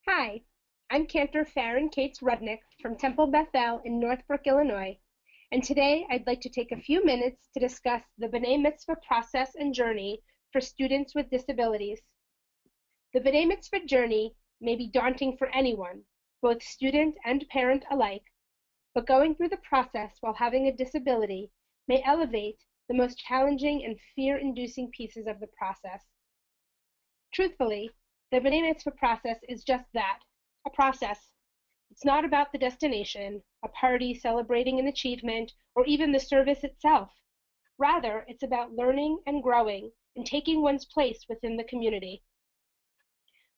Hi, I'm Cantor Farron Cates Rudnick from Temple Bethel in Northbrook, Illinois, and today I'd like to take a few minutes to discuss the B'nai Mitzvah process and journey for students with disabilities. The B'nai Mitzvah journey may be daunting for anyone, both student and parent alike, but going through the process while having a disability may elevate the most challenging and fear-inducing pieces of the process. Truthfully, the B'nai Mitzvah process is just that, a process. It's not about the destination, a party celebrating an achievement, or even the service itself. Rather, it's about learning and growing and taking one's place within the community.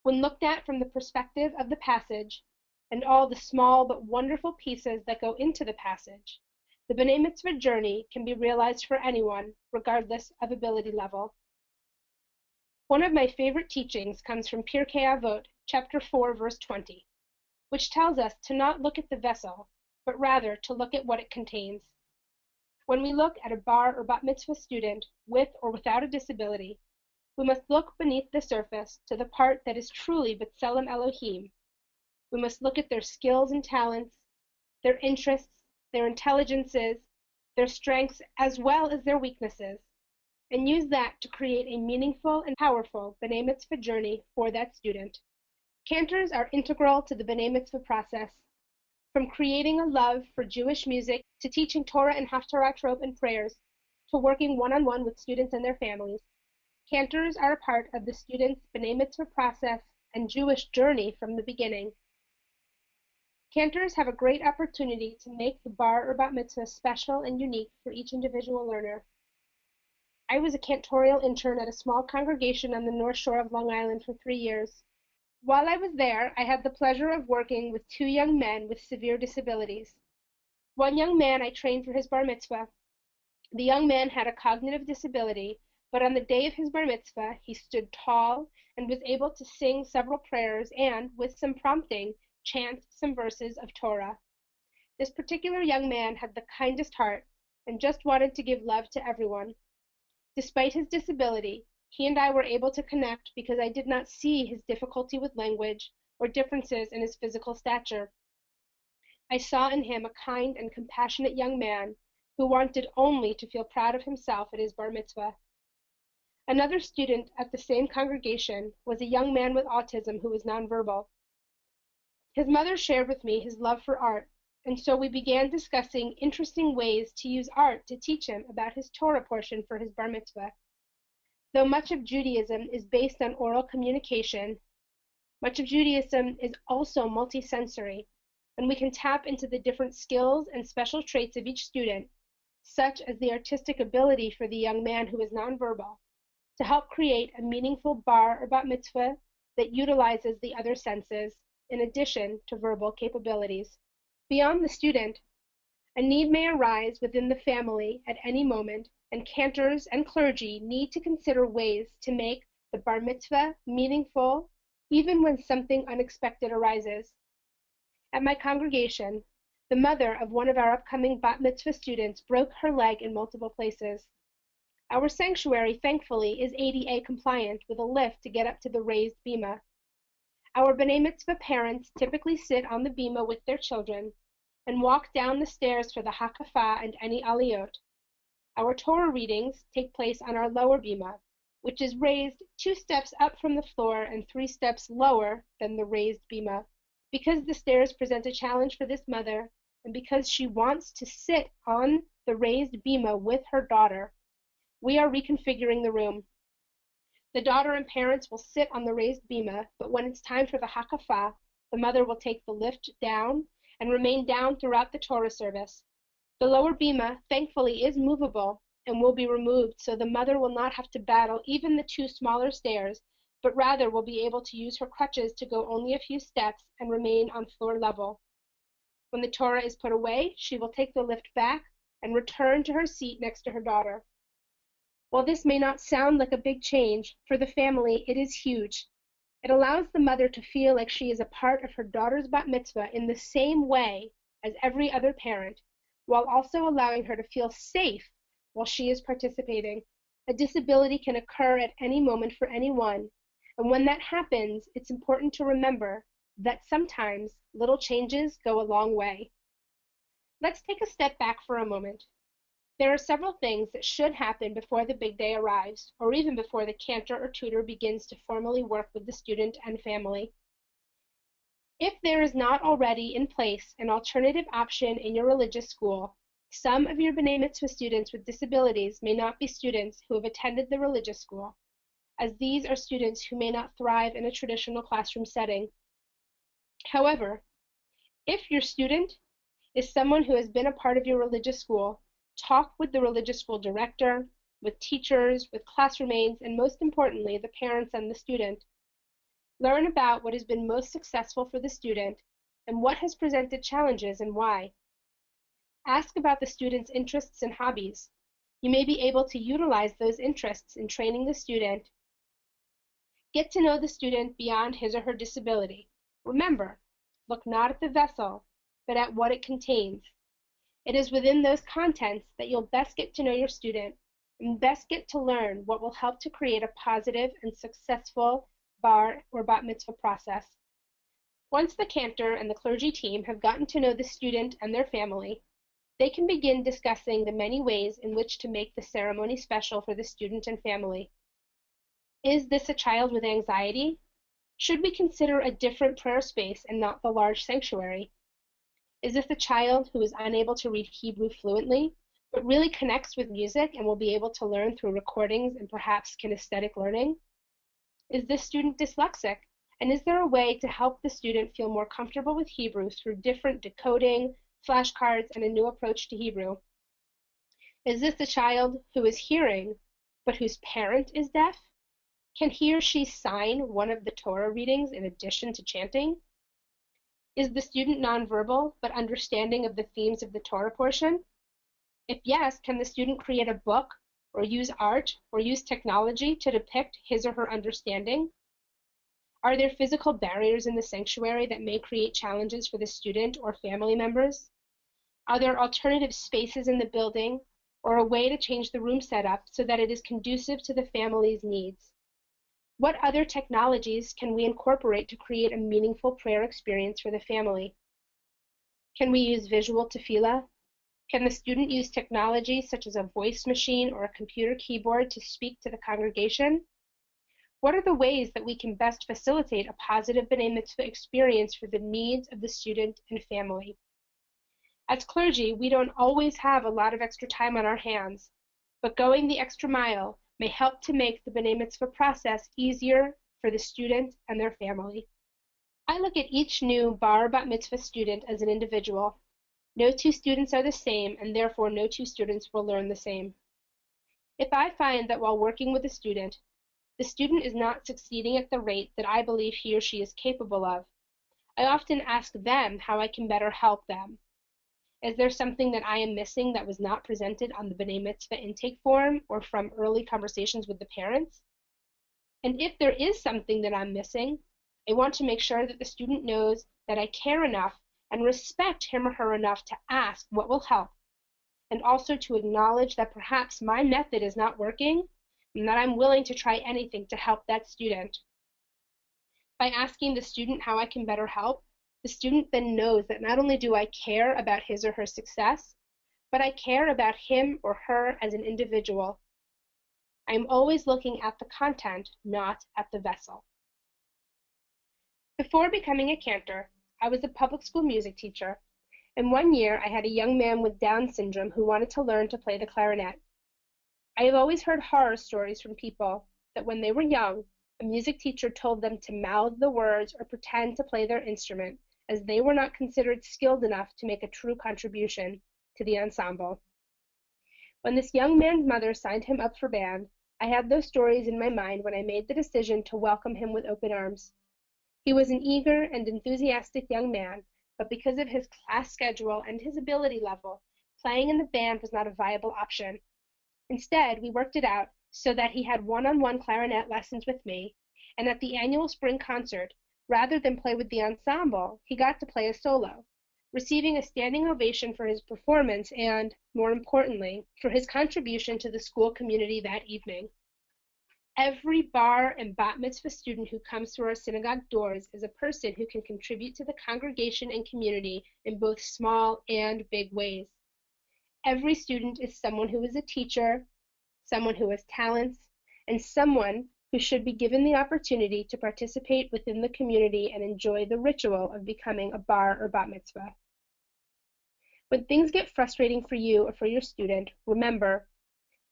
When looked at from the perspective of the passage and all the small but wonderful pieces that go into the passage, the B'nai Mitzvah journey can be realized for anyone, regardless of ability level. One of my favorite teachings comes from Pirkei Avot, chapter 4, verse 20, which tells us to not look at the vessel, but rather to look at what it contains. When we look at a bar or bat mitzvah student with or without a disability, we must look beneath the surface to the part that is truly B'Tselem Elohim. We must look at their skills and talents, their interests, their intelligences, their strengths, as well as their weaknesses, and use that to create a meaningful and powerful B'nai Mitzvah journey for that student. Cantors are integral to the B'nai Mitzvah process. From creating a love for Jewish music, to teaching Torah and Haftarah trope and prayers, to working one-on-one with students and their families, Cantors are a part of the student's B'nai Mitzvah process and Jewish journey from the beginning. Cantors have a great opportunity to make the bar or bat mitzvah special and unique for each individual learner. I was a cantorial intern at a small congregation on the North Shore of Long Island for 3 years. While I was there, I had the pleasure of working with 2 young men with severe disabilities. One young man I trained for his bar mitzvah. The young man had a cognitive disability, but on the day of his bar mitzvah, he stood tall and was able to sing several prayers and, with some prompting, chant some verses of Torah. This particular young man had the kindest heart and just wanted to give love to everyone. Despite his disability, he and I were able to connect because I did not see his difficulty with language or differences in his physical stature. I saw in him a kind and compassionate young man who wanted only to feel proud of himself at his bar mitzvah. Another student at the same congregation was a young man with autism who was nonverbal. His mother shared with me his love for art, and so we began discussing interesting ways to use art to teach him about his Torah portion for his bar mitzvah. Though much of Judaism is based on oral communication, much of Judaism is also multisensory, and we can tap into the different skills and special traits of each student, such as the artistic ability for the young man who is nonverbal, to help create a meaningful bar or bat mitzvah that utilizes the other senses in addition to verbal capabilities. Beyond the student, a need may arise within the family at any moment, and cantors and clergy need to consider ways to make the bar mitzvah meaningful even when something unexpected arises. At my congregation, the mother of one of our upcoming bat mitzvah students broke her leg in multiple places. Our sanctuary, thankfully, is ADA compliant with a lift to get up to the raised bima. Our B'nai Mitzvah parents typically sit on the bima with their children and walk down the stairs for the hakafah and any aliyot. Our Torah readings take place on our lower bima, which is raised 2 steps up from the floor and 3 steps lower than the raised bima. Because the stairs present a challenge for this mother, and because she wants to sit on the raised bima with her daughter, we are reconfiguring the room. The daughter and parents will sit on the raised bima, but when it's time for the hakafah, the mother will take the lift down and remain down throughout the Torah service. The lower bima, thankfully, is movable and will be removed, so the mother will not have to battle even the 2 smaller stairs, but rather will be able to use her crutches to go only a few steps and remain on floor level. When the Torah is put away, she will take the lift back and return to her seat next to her daughter. While this may not sound like a big change, for the family it is huge. It allows the mother to feel like she is a part of her daughter's bat mitzvah in the same way as every other parent, while also allowing her to feel safe while she is participating. A disability can occur at any moment for anyone, and when that happens, it's important to remember that sometimes little changes go a long way. Let's take a step back for a moment. There are several things that should happen before the big day arrives, or even before the cantor or tutor begins to formally work with the student and family. If there is not already in place an alternative option in your religious school, some of your B'nai Mitzvah students with disabilities may not be students who have attended the religious school, as these are students who may not thrive in a traditional classroom setting. However, if your student is someone who has been a part of your religious school, talk with the religious school director, with teachers, with classroom aides, and most importantly, the parents and the student. Learn about what has been most successful for the student and what has presented challenges and why. Ask about the student's interests and hobbies. You may be able to utilize those interests in training the student. Get to know the student beyond his or her disability. Remember, look not at the vessel, but at what it contains. It is within those contents that you'll best get to know your student and best get to learn what will help to create a positive and successful bar or bat mitzvah process. Once the cantor and the clergy team have gotten to know the student and their family, they can begin discussing the many ways in which to make the ceremony special for the student and family. Is this a child with anxiety? Should we consider a different prayer space and not the large sanctuary? Is this a child who is unable to read Hebrew fluently, but really connects with music and will be able to learn through recordings and perhaps kinesthetic learning? Is this student dyslexic? And is there a way to help the student feel more comfortable with Hebrew through different decoding, flashcards, and a new approach to Hebrew? Is this a child who is hearing, but whose parent is deaf? Can he or she sign one of the Torah readings in addition to chanting? Is the student nonverbal, but understanding of the themes of the Torah portion? If yes, can the student create a book, or use art, or use technology to depict his or her understanding? Are there physical barriers in the sanctuary that may create challenges for the student or family members? Are there alternative spaces in the building, or a way to change the room setup so that it is conducive to the family's needs? What other technologies can we incorporate to create a meaningful prayer experience for the family? Can we use visual tefillah? Can the student use technology such as a voice machine or a computer keyboard to speak to the congregation? What are the ways that we can best facilitate a positive B'nai Mitzvah experience for the needs of the student and family? As clergy, we don't always have a lot of extra time on our hands, but going the extra mile may help to make the B'nai Mitzvah process easier for the student and their family. I look at each new bar or bat mitzvah student as an individual. No two students are the same, and therefore no two students will learn the same. If I find that while working with a student, the student is not succeeding at the rate that I believe he or she is capable of, I often ask them how I can better help them. Is there something that I am missing that was not presented on the B'nai Mitzvah intake form or from early conversations with the parents? And if there is something that I'm missing, I want to make sure that the student knows that I care enough and respect him or her enough to ask what will help, and also to acknowledge that perhaps my method is not working and that I'm willing to try anything to help that student. By asking the student how I can better help, the student then knows that not only do I care about his or her success, but I care about him or her as an individual. I am always looking at the content, not at the vessel. Before becoming a cantor, I was a public school music teacher, and one year I had a young man with Down syndrome who wanted to learn to play the clarinet. I have always heard horror stories from people that when they were young, a music teacher told them to mouth the words or pretend to play their instrument, as they were not considered skilled enough to make a true contribution to the ensemble. When this young man's mother signed him up for band, I had those stories in my mind when I made the decision to welcome him with open arms. He was an eager and enthusiastic young man, but because of his class schedule and his ability level, playing in the band was not a viable option. Instead, we worked it out so that he had one-on-one clarinet lessons with me, and at the annual spring concert, rather than play with the ensemble, he got to play a solo, receiving a standing ovation for his performance and, more importantly, for his contribution to the school community that evening. Every bar and bat mitzvah student who comes through our synagogue doors is a person who can contribute to the congregation and community in both small and big ways. Every student is someone who is a teacher, someone who has talents, and someone who should be given the opportunity to participate within the community and enjoy the ritual of becoming a bar or bat mitzvah. When things get frustrating for you or for your student, remember,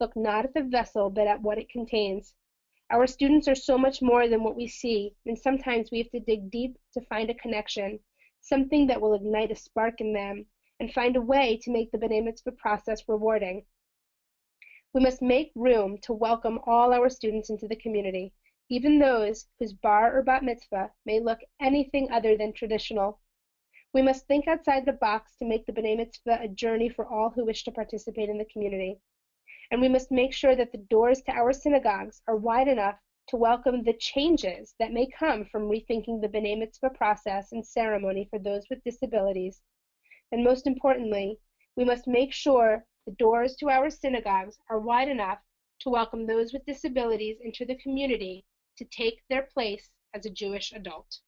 look not at the vessel, but at what it contains. Our students are so much more than what we see, and sometimes we have to dig deep to find a connection, something that will ignite a spark in them, and find a way to make the B'nai Mitzvah process rewarding. We must make room to welcome all our students into the community, even those whose bar or bat mitzvah may look anything other than traditional. We must think outside the box to make the B'nai Mitzvah a journey for all who wish to participate in the community. And we must make sure that the doors to our synagogues are wide enough to welcome the changes that may come from rethinking the B'nai Mitzvah process and ceremony for those with disabilities. And most importantly, we must make sure the doors to our synagogues are wide enough to welcome those with disabilities into the community to take their place as a Jewish adult.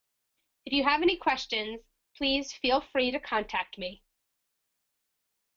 If you have any questions, please feel free to contact me.